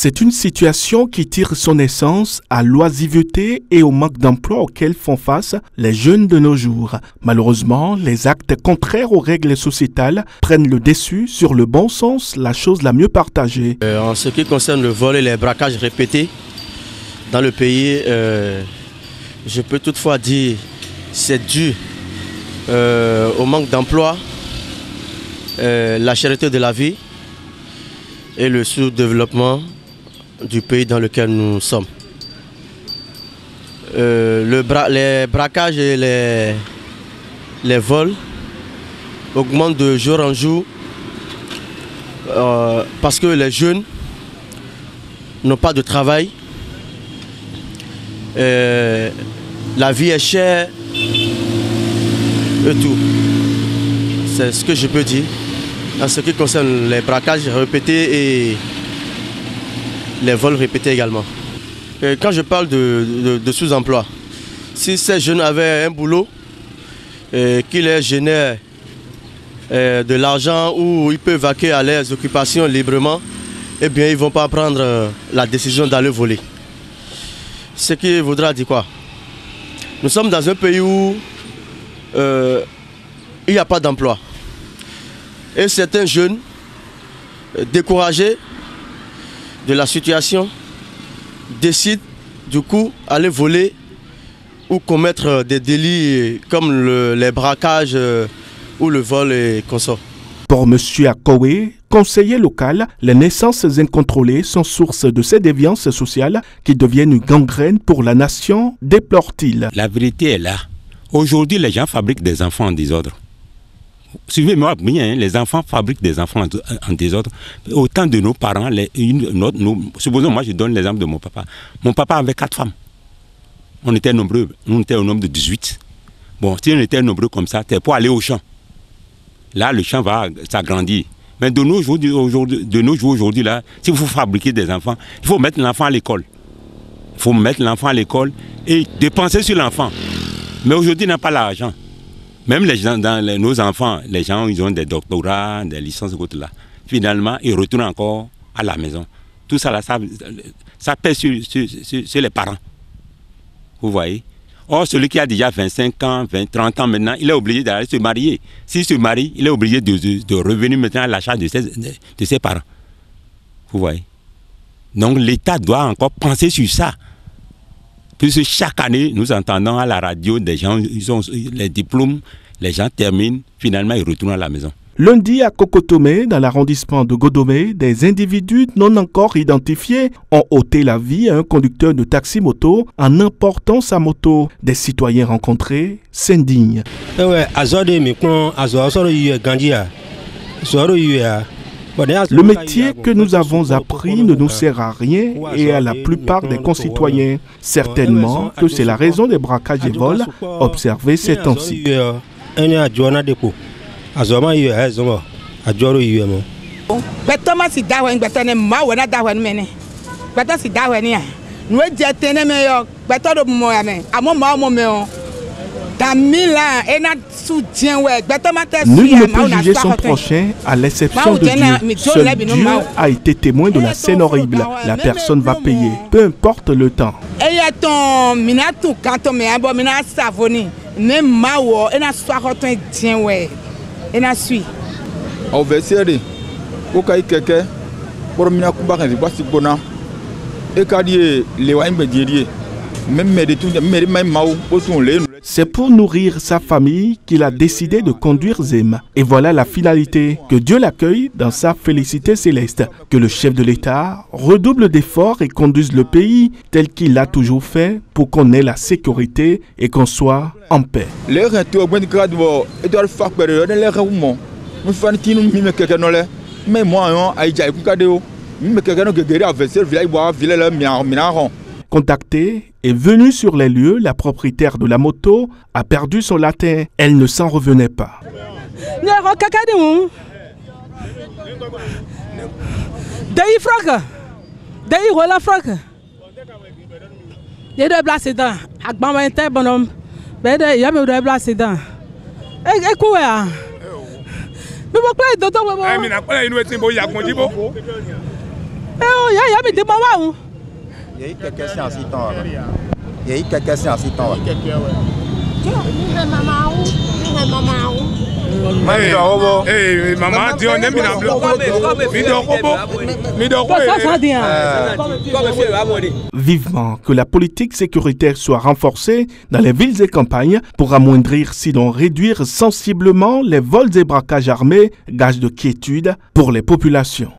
C'est une situation qui tire son essence à l'oisiveté et au manque d'emploi auquel font face les jeunes de nos jours. Malheureusement, les actes contraires aux règles sociétales prennent le dessus sur le bon sens, la chose la mieux partagée. En ce qui concerne le vol et les braquages répétés dans le pays, je peux toutefois dire que c'est dû au manque d'emploi, la cherté de la vie et le sous-développement du pays dans lequel nous sommes. Les braquages et les vols augmentent de jour en jour parce que les jeunes n'ont pas de travail. La vie est chère et tout. C'est ce que je peux dire en ce qui concerne les braquages répétés et les vols répétés également. Et quand je parle de sous-emploi, si ces jeunes avaient un boulot qui les génère de l'argent où ils peuvent vaquer à leurs occupations librement, eh bien ils ne vont pas prendre la décision d'aller voler. Ce qui voudra dire quoi? Nous sommes dans un pays où il n'y a pas d'emploi. Et certains jeunes découragés de la situation décident du coup d'aller voler ou commettre des délits comme les braquages ou le vol et consorts. Pour M. Akowe, conseiller local, les naissances incontrôlées sont source de ces déviances sociales qui deviennent une gangrène pour la nation, déplore-t-il. La vérité est là. Aujourd'hui, les gens fabriquent des enfants en désordre. Suivez-moi bien, les enfants fabriquent des enfants en désordre. Autant de nos parents, supposons, moi je donne l'exemple de mon papa. Mon papa avait 4 femmes. On était nombreux, on était au nombre de 18. Bon, si on était nombreux comme ça, c'était pour aller au champ. Là, le champ va s'agrandir. Mais de nos jours aujourd'hui, là, si vous fabriquez des enfants, il faut mettre l'enfant à l'école. Il faut mettre l'enfant à l'école et dépenser sur l'enfant. Mais aujourd'hui, il n'a pas l'argent. Même les gens, nos enfants, les gens, ils ont des doctorats, des licences, là. Finalement, ils retournent encore à la maison. Tout ça, là, ça pèse sur les parents. Vous voyez? Or, celui qui a déjà 25 ans, 30 ans maintenant, il est obligé d'aller se marier. S'il se marie, il est obligé de revenir maintenant à la charge de ses parents. Vous voyez? Donc, l'État doit encore penser sur ça. Puisque chaque année, nous entendons à la radio des gens, ils ont les diplômes, les gens terminent, finalement ils retournent à la maison. Lundi à Kokotomé, dans l'arrondissement de Godomé, des individus non encore identifiés ont ôté la vie à un conducteur de taxi-moto en emportant sa moto. Des citoyens rencontrés s'indignent. Le métier que nous avons appris ne nous sert à rien et à la plupart des concitoyens. Certainement que c'est la raison des braquages et vols observés ces temps-ci. Nul ne peut juger son prochain à l'exception de Dieu. Seul Dieu a été témoin de la scène horrible. La personne va payer, peu importe le temps. C'est pour nourrir sa famille qu'il a décidé de conduire Zem. Et voilà la finalité. Que Dieu l'accueille dans sa félicité céleste. Que le chef de l'État redouble d'efforts et conduise le pays tel qu'il l'a toujours fait pour qu'on ait la sécurité et qu'on soit en paix. Contactée et venue sur les lieux, la propriétaire de la moto a perdu son latin. Elle ne s'en revenait pas. Il y a eu quelques séances ici. Il y a eu quelques séances ici. Vivement que la politique sécuritaire soit renforcée dans les villes et campagnes pour amoindrir, sinon réduire sensiblement les vols et braquages armés, gage de quiétude pour les populations.